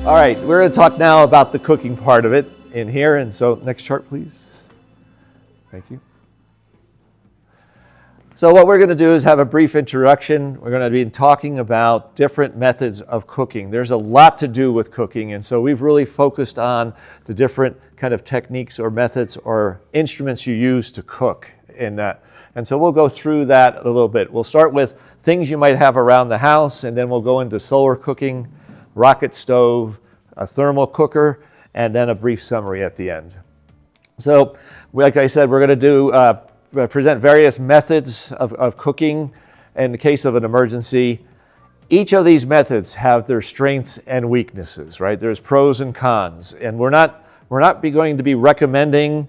All right, we're going to talk now about the cooking part of it in here. And so next chart, please. Thank you. So what we're going to do is have a brief introduction. We're going to be talking about different methods of cooking. There's a lot to do with cooking, and so we've really focused on the different kind of techniques or methods or instruments you use to cook in that. And so we'll go through that a little bit. We'll start with things you might have around the house, and then we'll go into solar cooking, rocket stove, a thermal cooker, and then a brief summary at the end. So, like I said, we're going to do present various methods of cooking in the case of an emergency. Each of these methods have their strengths and weaknesses, right? There's pros and cons, and we're not going to be recommending,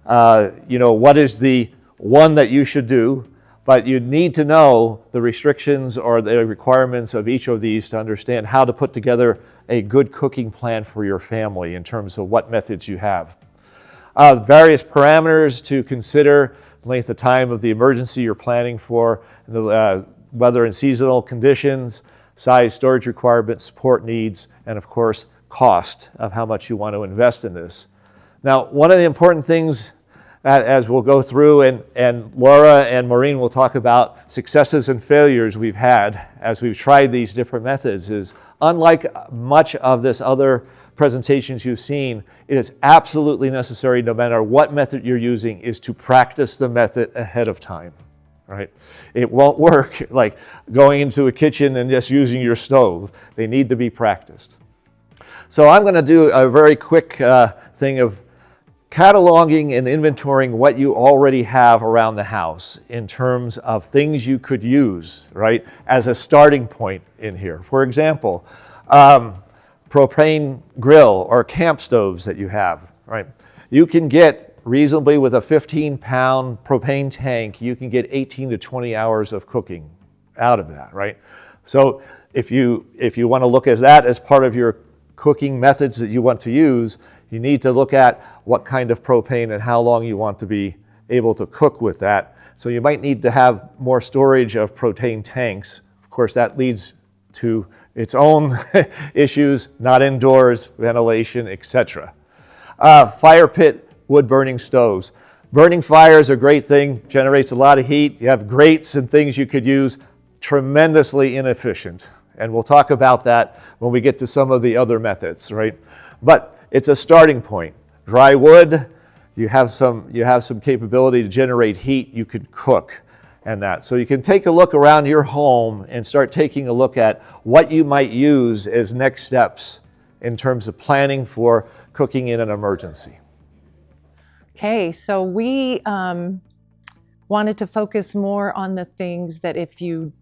what is the one that you should do, but you need to know the restrictions or the requirements of each of these to understand how to put together a good cooking plan for your family in terms of what methods you have. Various parameters to consider: length of time of the emergency you're planning for, the weather and seasonal conditions, size, storage requirements, support needs, and of course, cost of how much you want to invest in this. Now, one of the important things as we'll go through, and Laura and Maureen will talk about successes and failures we've had as we've tried these different methods, is unlike much of this other presentations you've seen, it is absolutely necessary, no matter what method you're using, is to practice the method ahead of time, right? It won't work like going into a kitchen and just using your stove. They need to be practiced. So I'm going to do a very quick thing of cataloging and inventorying what you already have around the house in terms of things you could use, right, as a starting point in here. For example, propane grill or camp stoves that you have, right? You can get reasonably, with a 15-pound propane tank, you can get 18 to 20 hours of cooking out of that, right? So if you want to look at that as part of your cooking methods that you want to use, you need to look at what kind of propane and how long you want to be able to cook with that. So you might need to have more storage of propane tanks. Of course, that leads to its own issues, not indoors, ventilation, etc. Fire pit, wood burning stoves. Burning fire is a great thing, generates a lot of heat. You have grates and things you could use, tremendously inefficient. And we'll talk about that when we get to some of the other methods, right? But it's a starting point. Dry wood, you have some capability to generate heat, you could cook and that. So you can take a look around your home and start taking a look at what you might use as next steps in terms of planning for cooking in an emergency. Okay, so we wanted to focus more on the things that if you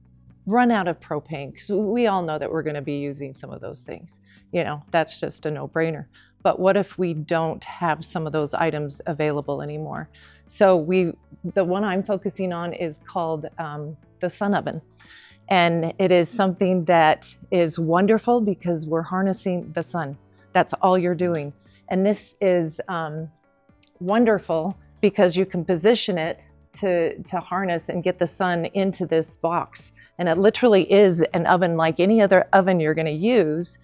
run out of propane, because we all know that we're going to be using some of those things. You know, that's just a no-brainer. But what if we don't have some of those items available anymore? So the one I'm focusing on is called the sun oven. And it is something that is wonderful because we're harnessing the sun. That's all you're doing. And this is wonderful because you can position it to harness and get the sun into this box. And it literally is an oven like any other oven you're going to use.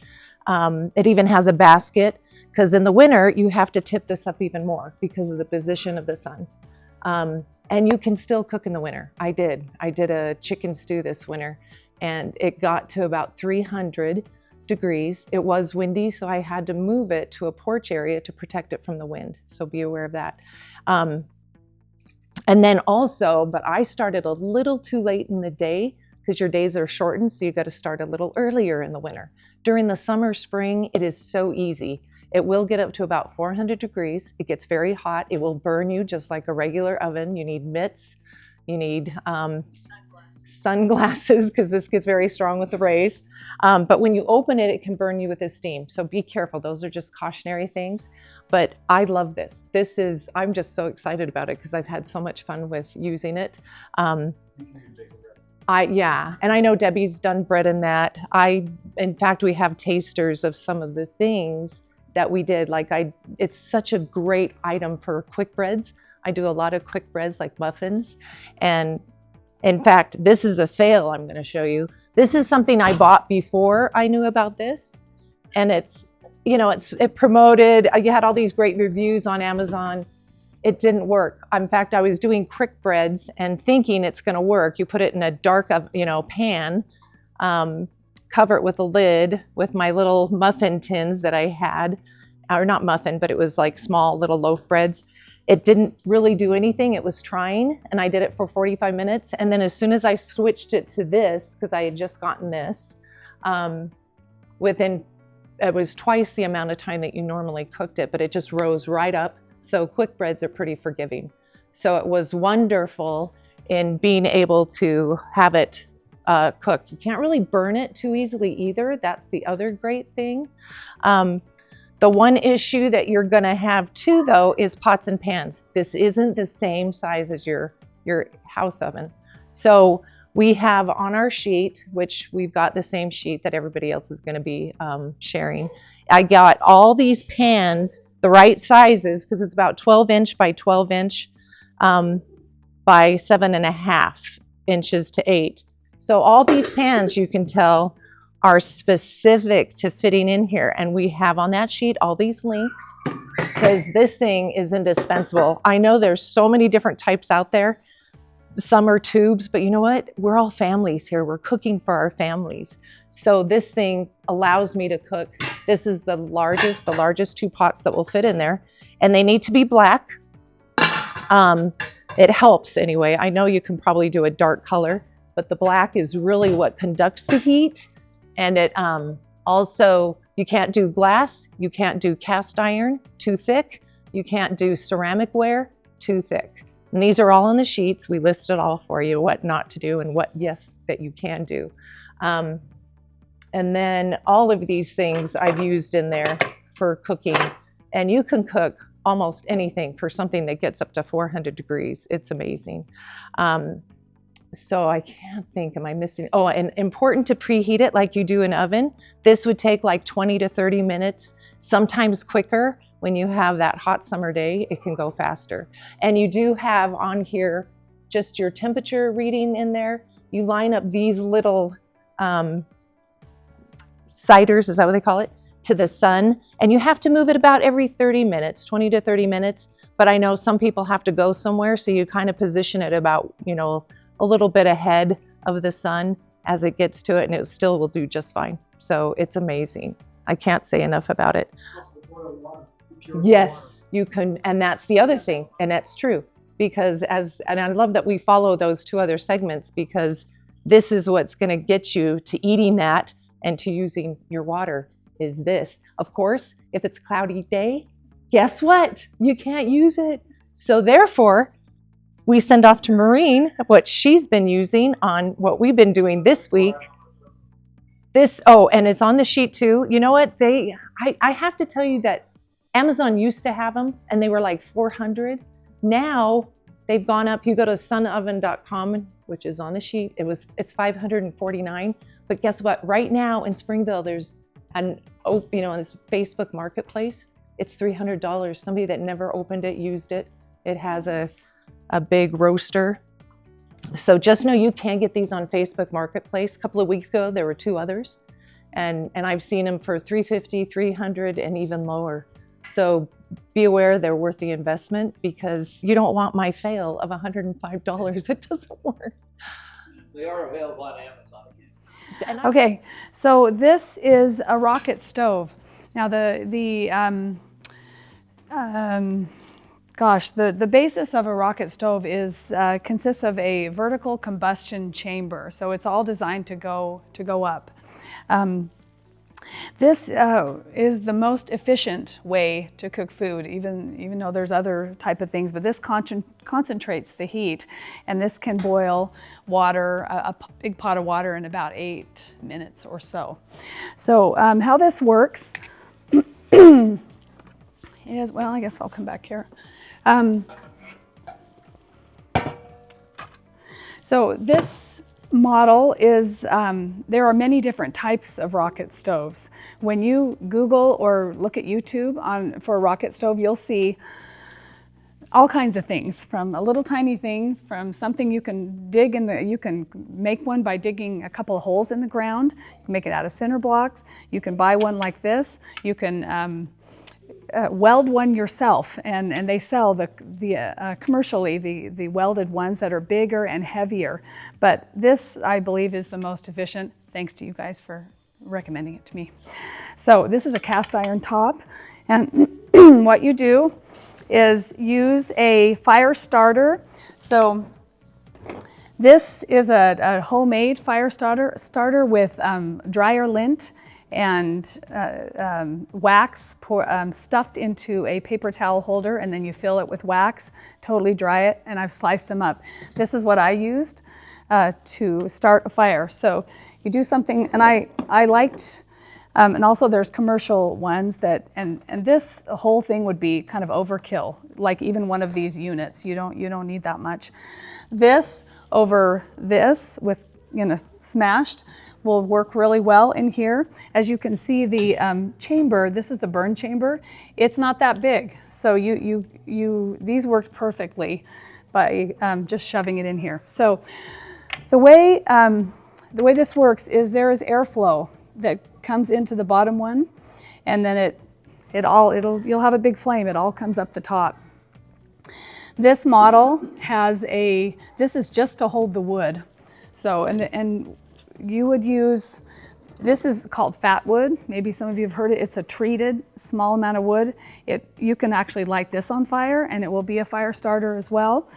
It even has a basket, because in the winter you have to tip this up even more because of the position of the sun. And you can still cook in the winter. I did a chicken stew this winter, and it got to about 300 degrees. It was windy, so I had to move it to a porch area to protect it from the wind. So be aware of that. And then also, but I started a little too late in the day, because your days are shortened, so you got to start a little earlier in the winter. During the summer, spring, it is so easy. It will get up to about 400 degrees. It gets very hot. It will burn you just like a regular oven. You need mitts. You need sunglasses, because this gets very strong with the rays. But when you open it, it can burn you with the steam. So be careful. Those are just cautionary things. But I love this. I'm just so excited about it because I've had so much fun with using it. Yeah, and I know Debbie's done bread in that. In fact, we have tasters of some of the things that we did. It's such a great item for quick breads. I do a lot of quick breads like muffins. And in fact, this is a fail I'm going to show you. This is something I bought before I knew about this. And it's you know, it promoted, you had all these great reviews on Amazon. It didn't work. In fact, I was doing quick breads and thinking it's going to work. You put it in a dark, you know, pan, cover it with a lid with my little muffin tins that I had, or not muffin, but it was like small little loaf breads. It didn't really do anything. It was trying, and I did it for 45 minutes. And then as soon as I switched it to this, because I had just gotten this, it was twice the amount of time that you normally cooked it, but it just rose right up. So quick breads are pretty forgiving. So it was wonderful in being able to have it cooked. You can't really burn it too easily either. That's the other great thing. The one issue that you're gonna have too, though, is pots and pans. This isn't the same size as your house oven. So we have on our sheet, which we've got the same sheet that everybody else is gonna be sharing. I got all these pans, the right sizes, because it's about 12-inch by 12-inch by 7.5 inches to 8. So all these pans, you can tell, are specific to fitting in here. And we have on that sheet all these links, because this thing is indispensable. I know there's so many different types out there. Some are tubes, but you know what? We're all families here. We're cooking for our families. So this thing allows me to cook. This is the largest 2 pots that will fit in there. And they need to be black. It helps anyway. I know you can probably do a dark color, but the black is really what conducts the heat. And it also, you can't do glass, you can't do cast iron, too thick. You can't do ceramic ware, too thick. And these are all on the sheets. We list it all for you, what not to do and what, yes, that you can do. And then all of these things I've used in there for cooking. And you can cook almost anything for something that gets up to 400 degrees. It's amazing. So I can't think, am I missing? Oh, and important to preheat it like you do in oven. This would take like 20 to 30 minutes, sometimes quicker. When you have that hot summer day, it can go faster. And you do have on here just your temperature reading in there. You line up these little ciders, is that what they call it, to the sun. And you have to move it about every 30 minutes, 20 to 30 minutes. But I know some people have to go somewhere, so you kind of position it about, you know, a little bit ahead of the sun as it gets to it, and it still will do just fine. So it's amazing. I can't say enough about it. Yes, you can, and that's the other thing, and that's true, because and I love that we follow those 2 other segments, because this is what's going to get you to eating that and to using your water is this. Of course, if it's a cloudy day, guess what? You can't use it. So therefore, we send off to Maureen what she's been using on what we've been doing this week. And it's on the sheet too. You know what? I have to tell you that Amazon used to have them and they were like 400. Now they've gone up. You go to sunoven.com, which is on the sheet. It's 549. But guess what? Right now in Springville, there's on this Facebook marketplace, it's $300. Somebody that never opened it, used it. It has a big roaster. So just know you can get these on Facebook Marketplace. A couple of weeks ago, there were 2 others. And I've seen them for $350, $300, and even lower. So be aware they're worth the investment, because you don't want my fail of $105. It doesn't work. They are available on Amazon again. Okay, so this is a rocket stove. Now the basis of a rocket stove consists of a vertical combustion chamber. So it's all designed to go up. This is the most efficient way to cook food, even though there's other type of things, but this concentrates the heat, and this can boil water, a big pot of water, in about 8 minutes or so. So how this works is, well, I guess I'll come back here. So this model is, there are many different types of rocket stoves. When you Google or look at YouTube for a rocket stove, you'll see all kinds of things, from a little tiny thing, from something you can dig in the, you can make one by digging a couple of holes in the ground. You can make it out of cinder blocks. You can buy one like this. You can weld one yourself, and they sell commercially the welded ones that are bigger and heavier. But this, I believe, is the most efficient, thanks to you guys for recommending it to me. So this is a cast iron top, and what you do is use a fire starter. So this is a homemade fire starter with dryer lint and wax stuffed into a paper towel holder, and then you fill it with wax, totally dry it, and I've sliced them up. This is what I used to start a fire. So you do something, and I liked, and also there's commercial ones that, and this whole thing would be kind of overkill, like even one of these units. You don't need that much. This over this with, you know, smashed will work really well in here. As you can see, the chamber, this is the burn chamber. It's not that big, so these worked perfectly by just shoving it in here. So the way this works is there is airflow that comes into the bottom one, and then you'll have a big flame. It all comes up the top. This model has this is just to hold the wood. So, and you would use, this is called fat wood. Maybe some of you have heard it. It's a treated small amount of wood. You can actually light this on fire, and it will be a fire starter as well.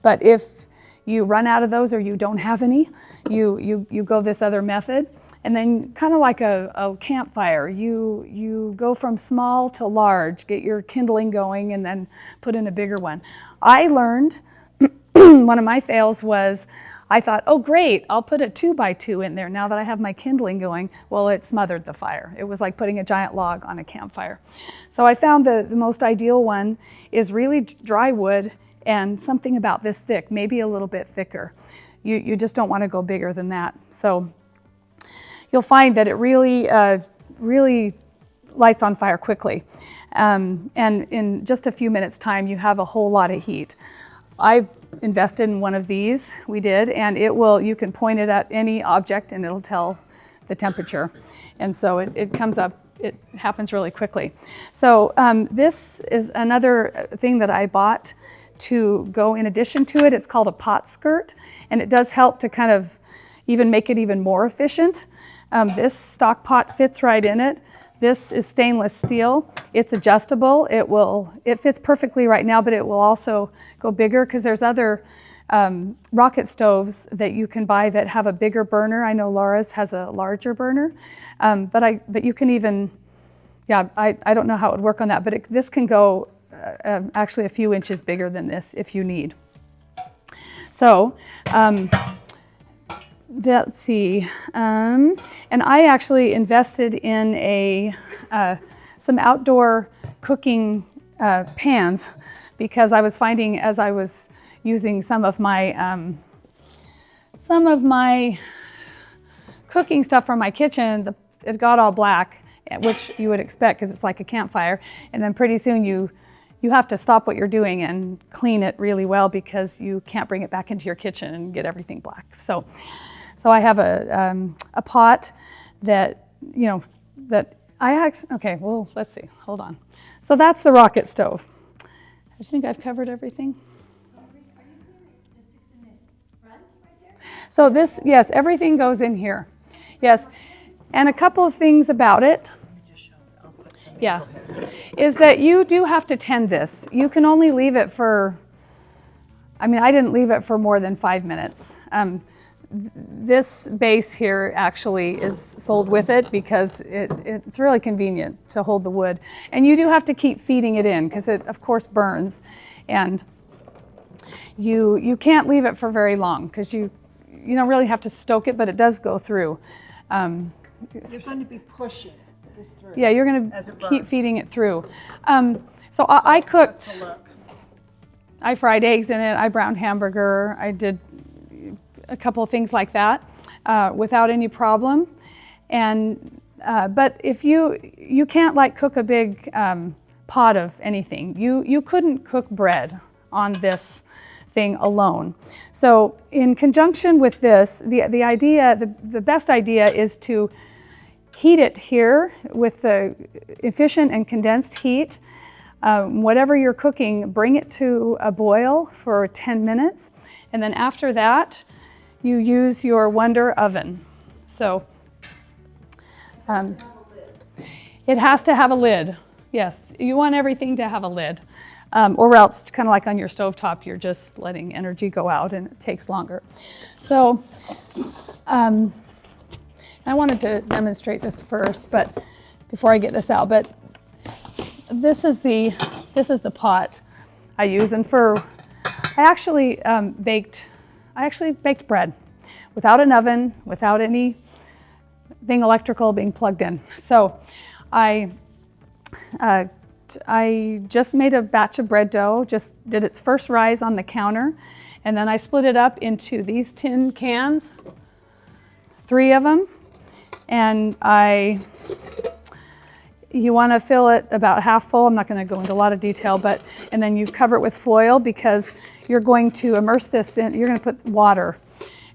But if you run out of those or you don't have any, you go this other method. And then kind of like a campfire, you go from small to large, get your kindling going, and then put in a bigger one. I learned, one of my fails was, I thought, oh great, I'll put a 2x2 in there now that I have my kindling going. Well, it smothered the fire. It was like putting a giant log on a campfire. So I found the most ideal one is really dry wood and something about this thick, maybe a little bit thicker. You just don't want to go bigger than that. So you'll find that it really lights on fire quickly. And in just a few minutes time, you have a whole lot of heat. I invested in one of these, we did, and you can point it at any object and it'll tell the temperature. And so it comes up, it happens really quickly. So this is another thing that I bought to go in addition to it. It's called a pot skirt, and it does help to kind of even make it even more efficient. This stock pot fits right in it. This is stainless steel. It's adjustable. It fits perfectly right now, but it will also go bigger because there's other rocket stoves that you can buy that have a bigger burner. I know Laura's has a larger burner, but you can even, yeah, I don't know how it would work on that, but this can go actually a few inches bigger than this if you need. So, let's see, and I actually invested in some outdoor cooking pans because I was finding as I was using some of my cooking stuff from my kitchen, it got all black, which you would expect because it's like a campfire, and then pretty soon you have to stop what you're doing and clean it really well because you can't bring it back into your kitchen and get everything black. So I have a pot that, that I actually, okay, well, let's see, hold on. So that's the rocket stove. I think I've covered everything. So are you putting the sticks in the front right there? So this, yes, everything goes in here. Yes, and a couple of things about it. Yeah, is that you do have to tend this. You can only leave it for, I didn't leave it for more than 5 minutes. This base here actually is sold with it because it's really convenient to hold the wood. And you do have to keep feeding it in because it, of course, burns. And you can't leave it for very long because you don't really have to stoke it, but it does go through. You're going to be pushing this through. Yeah, you're going to keep burns. feeding it through. So I cooked, That's the look. I fried eggs in it, I browned hamburger, I did a couple of things like that without any problem. And but if you can't like cook a big pot of anything. You couldn't cook bread on this thing alone. So in conjunction with this, the best idea is to heat it here with the efficient and condensed heat. Whatever you're cooking, bring it to a boil for 10 minutes. And then after that, you use your Wonder oven. So it has to have a lid. Yes, you want everything to have a lid. Or else, kind of like on your stovetop, you're just letting energy go out and it takes longer. So I wanted to demonstrate this first, but before I get this out, but this is the pot I use, and I actually baked bread without an oven, without anything electrical being plugged in. So I just made a batch of bread dough, just did its first rise on the counter, and then I split it up into these tin cans, 3 of them, and you want to fill it about half full. I'm not going to go into a lot of detail, and then you cover it with foil because you're going to immerse this in, you're going to put water.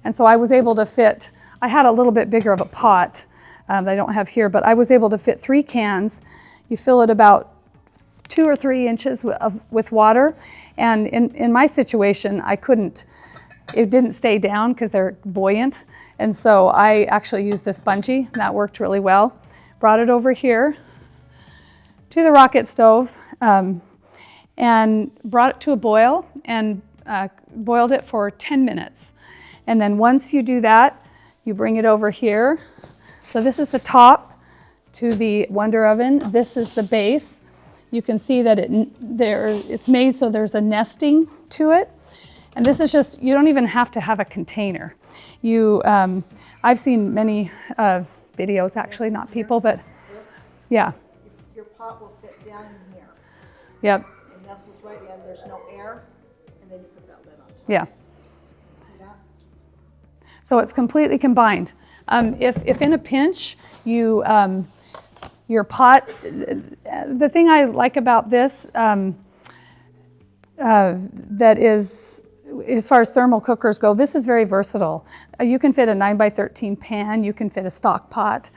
And so I was able to fit, I had a little bit bigger of a pot that I don't have here, but I was able to fit 3 cans. You fill it about 2 or 3 inches with water. And in my situation, it didn't stay down because they're buoyant. And so I actually used this bungee, and that worked really well. Brought it over here to the rocket stove and brought it to a boil and boiled it for 10 minutes. And then once you do that, you bring it over here. So this is the top to the Wonder Oven. This is the base. You can see that it's made so there's a nesting to it. And this is just, you don't even have to have a container. I've seen many videos, actually, not people, but yeah. Your pot will fit down in here. Yep. It nestles right in, there's no air, and then you put that lid on top. Yeah. See that? So it's completely combined. If in a pinch, your pot, the thing I like about this, that is, as far as thermal cookers go, this is very versatile. You can fit a 9x13 pan, you can fit a stock pot.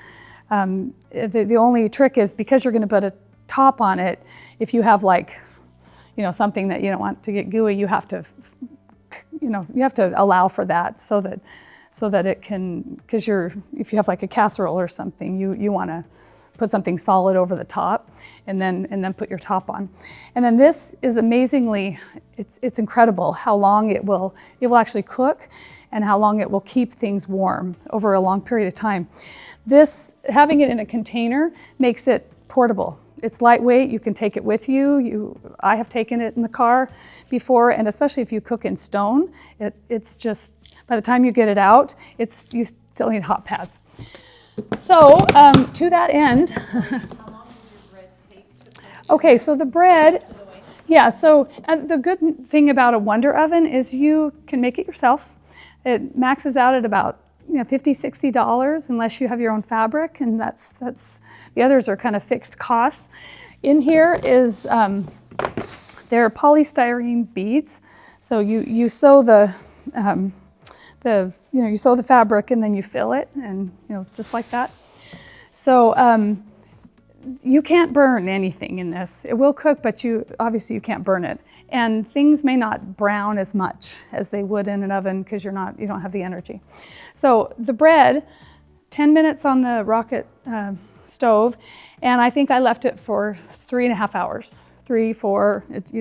The only trick is because you're going to put a top on it, if you have something that you don't want to get gooey, you have to allow for that so that it can, because if you have like a casserole or something, you want to put something solid over the top and then put your top on. And then this is amazingly, it's incredible how long it will actually cook and how long it will keep things warm over a long period of time. Having it in a container makes it portable. It's lightweight, you can take it with you. I have taken it in the car before, and especially if you cook in stone, it's just, by the time you get it out, you still need hot pads. So to that end, okay, so the bread, yeah, so the good thing about a Wonder Oven is you can make it yourself. It maxes out at about $50, $60 unless you have your own fabric, and that's the others are kind of fixed costs. In here is they're polystyrene beads. So you sew you sew the fabric and then you fill it, and just like that. So you can't burn anything in this. It will cook, but obviously you can't burn it. And things may not brown as much as they would in an oven because you don't have the energy. So the bread, 10 minutes on the rocket stove, and I think I left it for 3.5 hours, 3, 4. It's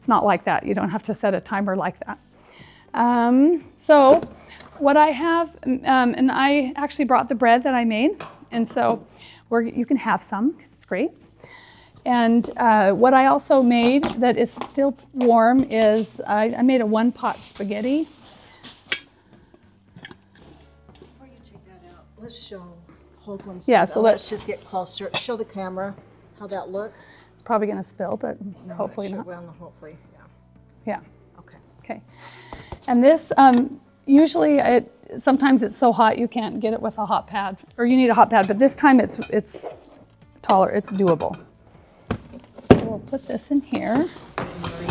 not like that. You don't have to set a timer like that. So what I have, and I actually brought the bread that I made, and so you can have some, 'cause it's great. And what I also made that is still warm is I made a 1-pot spaghetti. Before you take that out, let's hold one Yeah, second. so Let's just get closer. Show the camera how that looks. It's probably going to spill, but No, hopefully it should- not. Well, hopefully, yeah. Yeah. Okay. Okay. And this, usually sometimes it's so hot you can't get it with a hot pad, or you need a hot pad, but this time it's taller, it's doable. So we'll put this in here.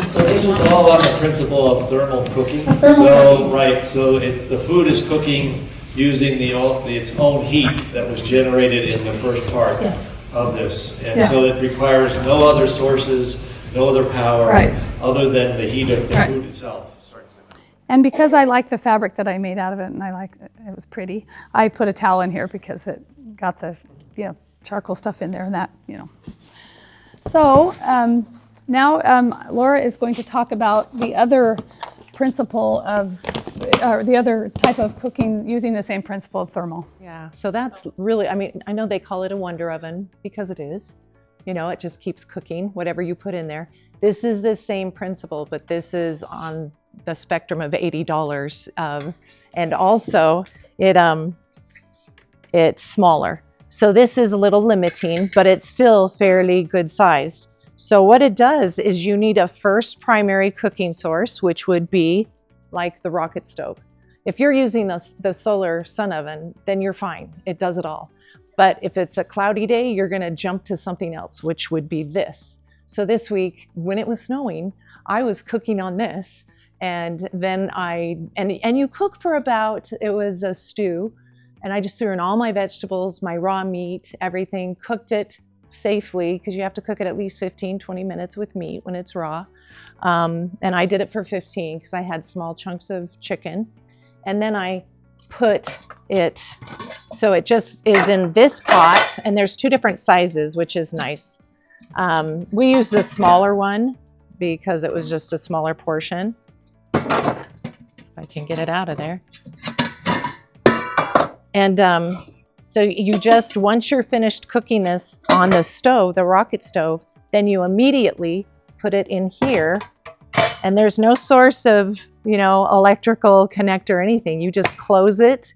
So this is all on the principle of thermal cooking. The food is cooking using its own heat that was generated in the first part of this. And so it requires no other sources, no other power other than the heat of the food itself. And because I like the fabric that I made out of it, and it was pretty, I put a towel in here because it got the charcoal stuff in there and that, So now Laura is going to talk about the other principle of, or the other type of cooking using the same principle of thermal. Yeah, so that's really, I mean, I know they call it a wonder oven because it is. It just keeps cooking whatever you put in there. This is the same principle, but this is on the spectrum of $80. And also it's smaller. So this is a little limiting, but it's still fairly good sized. So what it does is you need a first primary cooking source, which would be like the rocket stove. If you're using the solar sun oven, then you're fine. It does it all. But if it's a cloudy day, you're gonna jump to something else, which would be this. So this week, when it was snowing, I was cooking on this, and then and you cook for about, it was a stew, and I just threw in all my vegetables, my raw meat, everything, cooked it safely, because you have to cook it at least 15-20 minutes with meat when it's raw. And I did it for 15 because I had small chunks of chicken. And then I put it, so it just is in this pot, and there's two different sizes, which is nice. We used the smaller one because it was just a smaller portion. If I can get it out of there. And so you just, once you're finished cooking this on the stove, the rocket stove, then you immediately put it in here, and there's no source of, electrical connect or anything. You just close it,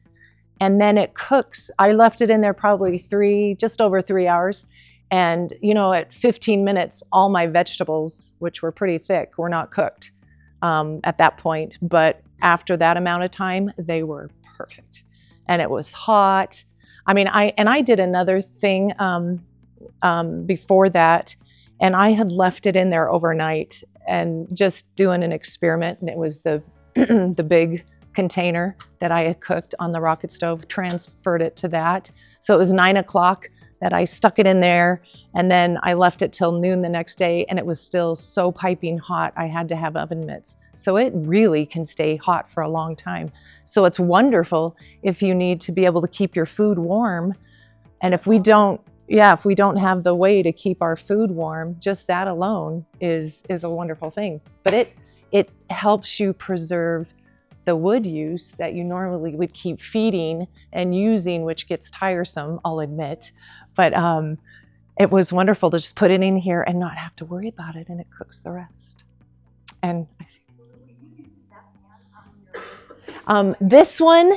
and then it cooks. I left it in there probably just over 3 hours. And, at 15 minutes, all my vegetables, which were pretty thick, were not cooked at that point. But after that amount of time, they were perfect. And it was hot. I mean, I did another thing before that, and I had left it in there overnight and just doing an experiment. And it was the the big container that I had cooked on the rocket stove, transferred it to that. So it was 9 o'clock that I stuck it in there, and then I left it till noon the next day, and it was still so piping hot I had to have oven mitts. So it really can stay hot for a long time. So it's wonderful if you need to be able to keep your food warm. And if we don't have the way to keep our food warm, just that alone is a wonderful thing. But it helps you preserve the wood use that you normally would keep feeding and using, which gets tiresome, I'll admit. But it was wonderful to just put it in here and not have to worry about it, and it cooks the rest. And I see. This one,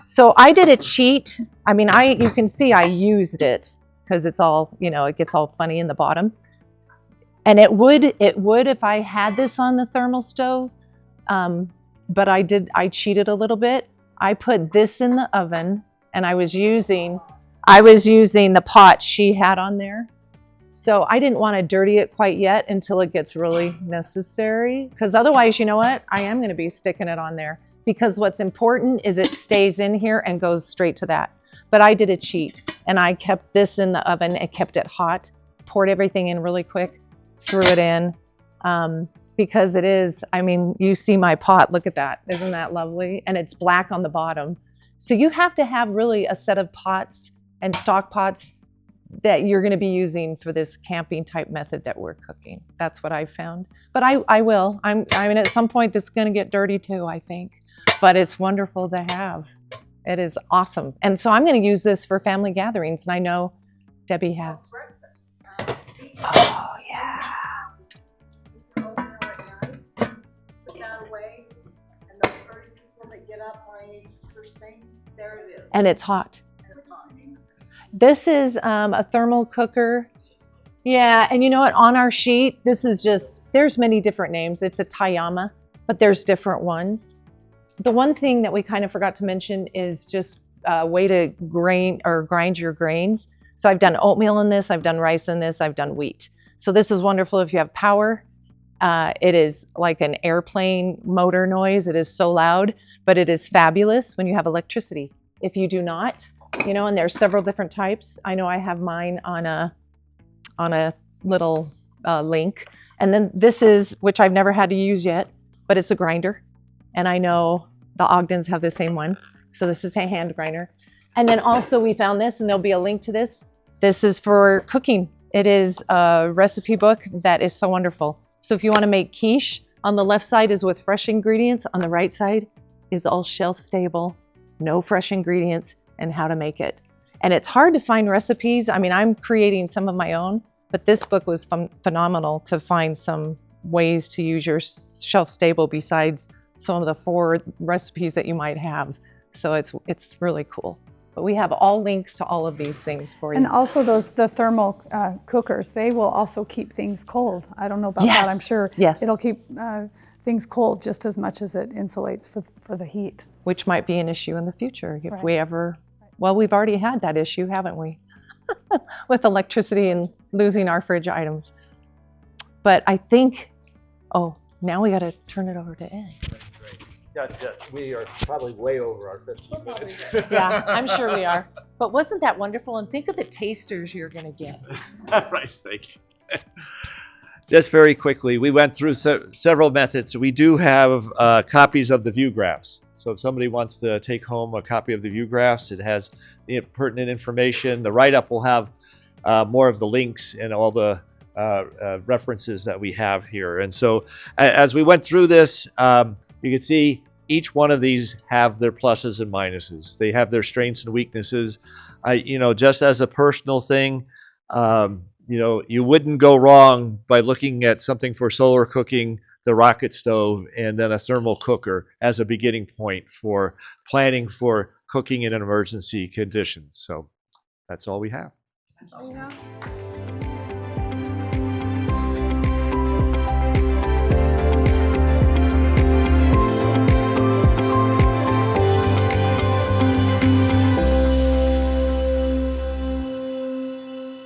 so I did a cheat. I mean, you can see I used it because it's all, it gets all funny in the bottom. And it would if I had this on the thermal stove, but I cheated a little bit. I put this in the oven, and I was using the pot she had on there. So I didn't want to dirty it quite yet until it gets really necessary, because otherwise, you know what? I am going to be sticking it on there, because what's important is it stays in here and goes straight to that. But I did a cheat, and I kept this in the oven and kept it hot, poured everything in really quick, threw it in, because it is, I mean, you see my pot, look at that. Isn't that lovely? And it's black on the bottom. So you have to have really a set of pots and stock pots that you're going to be using for this camping type method that we're cooking. That's what I found. But I will. I mean, at some point, this is going to get dirty too, I think. But it's wonderful to have. It is awesome. And so I'm going to use this for family gatherings, and I know Debbie has. Breakfast. Oh, yeah. Put that away, and those early people that get up by first thing, there it is. And it's hot. It's hot. This is a thermal cooker. Yeah, and you know what? On our sheet, this is just, there's many different names. It's a Tayama, but there's different ones. The one thing that we kind of forgot to mention is just a way to grind your grains. So I've done oatmeal in this, I've done rice in this, I've done wheat. So this is wonderful if you have power. It is like an airplane motor noise. It is so loud, but it is fabulous when you have electricity. If you do not, you know, and there's several different types. I know I have mine on a little link. And then this is, which I've never had to use yet, but it's a grinder. And I know the Ogdens have the same one. So this is a hand grinder. And then also we found this, and there'll be a link to this. This is for cooking. It is a recipe book that is so wonderful. So if you want to make quiche, on the left side is with fresh ingredients. On the right side is all shelf stable, no fresh ingredients, and how to make it. And it's hard to find recipes. I mean, I'm creating some of my own, but this book was phenomenal to find some ways to use your shelf stable besides some of the 4 recipes that you might have. So it's really cool. But we have all links to all of these things for you. And also the thermal cookers, they will also keep things cold. I don't know about that. I'm sure it'll keep things cold just as much as it insulates for the heat. Which might be an issue in the future if we ever, well, we've already had that issue, haven't we? With electricity and losing our fridge items. But I think, oh, now we got to turn it over to Ed. Yeah, we are probably way over our 15 minutes. Yeah, I'm sure we are. But wasn't that wonderful? And think of the tasters you're going to get. Right, thank you. Just very quickly, we went through several methods. We do have copies of the view graphs. So if somebody wants to take home a copy of the view graphs, it has the pertinent information. The write-up will have more of the links and all the references that we have here. And so as we went through this, you can see each one of these have their pluses and minuses. They have their strengths and weaknesses. You know, just as a personal thing, you know, you wouldn't go wrong by looking at something for solar cooking, the rocket stove, and then a thermal cooker as a beginning point for planning for cooking in an emergency conditions. So that's all we have. That's all we have.